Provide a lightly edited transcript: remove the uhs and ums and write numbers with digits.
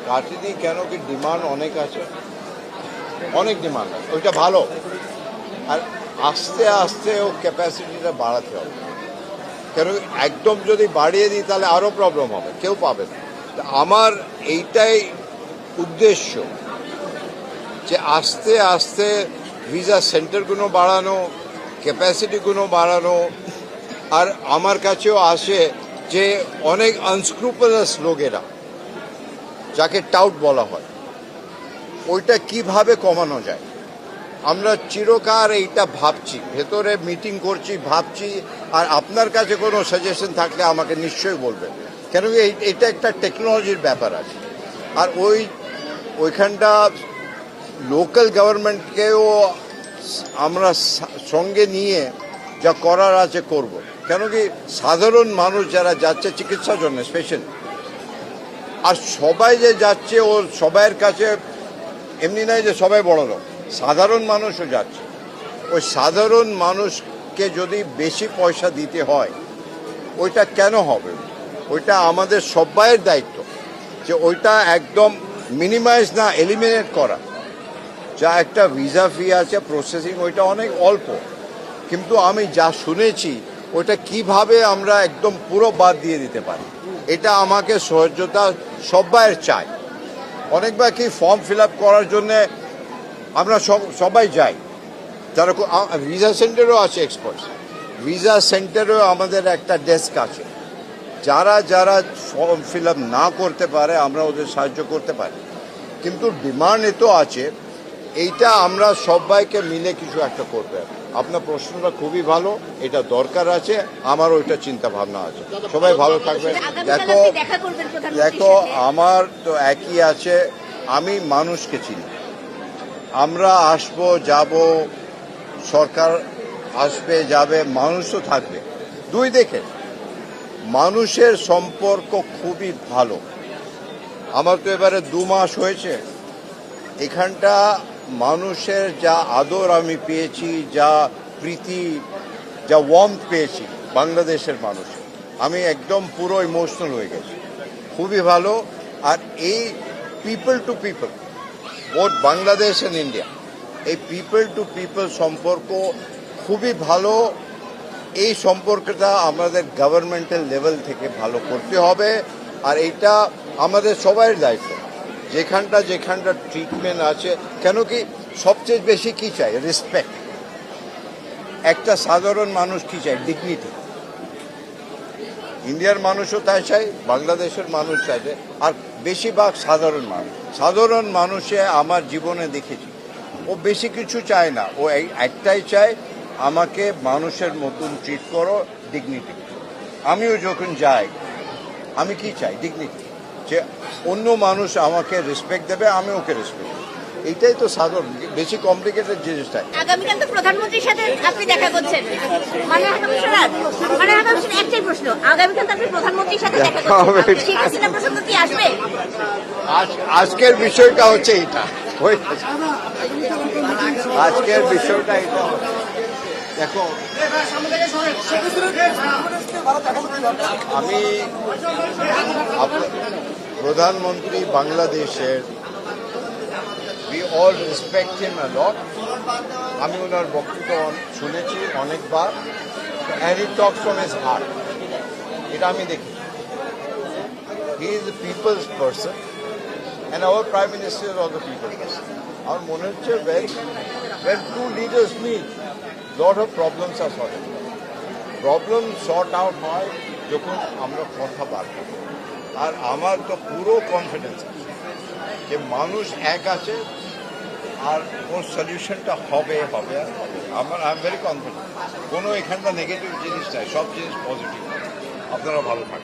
কাটেনি কেন কি ডিমান্ড অনেক আছে, অনেক ডিমান্ড আছে, ওইটা ভালো। আর আস্তে আস্তে ও ক্যাপাসিটিটা বাড়াতে হবে, কেন একদম যদি বাড়িয়ে দিই তাহলে আরও প্রবলেম হবে, কেউ পাবে না। আমার এইটাই উদ্দেশ্য যে আস্তে আস্তে ভিসা সেন্টারগুলো বাড়ানো, ক্যাপাসিটিগুলো বাড়ানো। আর আমার কাছেও আসে যে অনেক আনস্ক্রুপলাস লোকেরা, যাকে টাউট বলা হয়, ওইটা কিভাবে কমানো যায়। আমরা চিরকাল এইটা ভাবছি, ভেতরে মিটিং করছি, ভাবছি। আর আপনার কাছে কোনো সাজেশন থাকলে আমাকে নিশ্চয়ই বলবেন, কেন কি এটা একটা টেকনোলজির ব্যাপার আছে। আর ওইখানটা লোকাল গভর্নমেন্টকেও আমরা সঙ্গে নিয়ে যা করার আছে করব। কেন কি সাধারণ মানুষ যারা যাচ্ছে চিকিৎসার জন্য স্পেশালি, আর সবাই যে যাচ্ছে ও সবাইয়ের কাছে এমনি নয় যে সবাই বড় লোক, সাধারণ মানুষও যাচ্ছে। ওই সাধারণ মানুষকে যদি বেশি পয়সা দিতে হয়, ওইটা কেন হবে? ওইটা আমাদের সবাইয়ের দায়িত্ব যে ওইটা একদম মিনিমাইজ না, এলিমিনেট করা। যা একটা ভিসা ফি আছে প্রসেসিং, ওইটা অনেক অল্প, কিন্তু আমি যা শুনেছি ওইটা কিভাবে আমরা একদম পুরো বাদ দিয়ে দিতে পারি, এটা আমাকে সহযোগিতা সবাইয়ের চাই। অনেকবার কি ফর্ম ফিল আপ করার জন্যে আমরা সবাই যাই, যারা ভিসা সেন্টারও আছে এক্সপার্টস, ভিসা সেন্টারেও আমাদের একটা ডেস্ক আছে, যারা যারা ফর্ম ফিল আপ না করতে পারে আমরা ওদের সাহায্য করতে পারি। কিন্তু ডিমান্ড এত আছে, এইটা আমরা সবাইকে মিলে কিছু একটা করতে হবে। আপনার প্রশ্নটা খুবই ভালো, এটা দরকার আছে, আমার ওইটা চিন্তা ভাবনা আছে। সবাই ভালো থাকবেন। দেখো আমার তো একই আছে, আমি মানুষকে চিনি। আমরা আসবো যাব, সরকার আসবে যাবে, মানুষও থাকবে, দুই দেখে মানুষের সম্পর্ক খুবই ভালো। আমার তো এবারে 2 মাস হয়েছে, এখানটা মানুষের যা আদর আমি পেয়েছি, যা প্রীতি, যা ওয়ার্মথ পেয়েছি বাংলাদেশের মানুষের, আমি একদম পুরো ইমোশনাল হয়ে গেছি, খুবই ভালো। আর এই people to people, both Bangladesh and India, এই পিপল টু পিপল সম্পর্ক খুবই ভালো। এই সম্পর্কটা আমাদের গভর্নমেন্টাল লেভেল থেকে ভালো করতে হবে। আর এইটা আমাদের সবাইয়ের দায়িত্ব। যেখানটা ট্রিটমেন্ট আছে, কেন কি সবচেয়ে বেশি কি চাই? রেসপেক্ট। একটা সাধারণ মানুষ কি চাই? ডিগনিটি। ইন্ডিয়ার মানুষও তাই চাই, বাংলাদেশের মানুষ চাইছে, আর বেশিরভাগ সাধারণ মানুষে আমার জীবনে দেখেছি ও বেশি কিছু চায় না, ও একটাই চায়, আমাকে মানুষের মতন ট্রিট করো, ডিগনিটি। আমিও যখন যাই আমি কি চাই? ডিগনিটি, যে অন্য মানুষ আমাকে রেসপেক্ট দেবে, আমি ওকে রেসপেক্ট দেবো। এইটাই তো সাধারণ, বেশি কমপ্লিকেটেড জিনিসটা। আগামীকাল তো প্রধানমন্ত্রীর সাথে আপনি দেখা করছেন, একটাই প্রশ্ন, আগামীকাল তো আপনি প্রধানমন্ত্রীর সাথে দেখা করছেন, শেখ হাসিনা প্রসঙ্গ কি আসবে? আজকের বিষয়টা হচ্ছে এটা, আজকের বিষয়টা এটা। দেখো, আমি প্রধানমন্ত্রী বাংলাদেশের, we all respect him a lot. আমি ওনার বক্তব্য শুনেছি অনেকবার, and he talks from his heart. এটা আমি দেখি। He is the people's person, and our Prime Minister is also people's person. আমার মনে হচ্ছে when two leaders meet, lot of problems are sorted. Problem sort out হয় যখন আমরা কথা বলবো। আর আমার তো পুরো কনফিডেন্স আছে যে মানুষ এক আছে, আর ওর সলিউশনটা হবে। I am very confident. কোনো এখানটা নেগেটিভ জিনিস নাই, সব জিনিস পজিটিভ। আপনারা ভালো থাকবেন।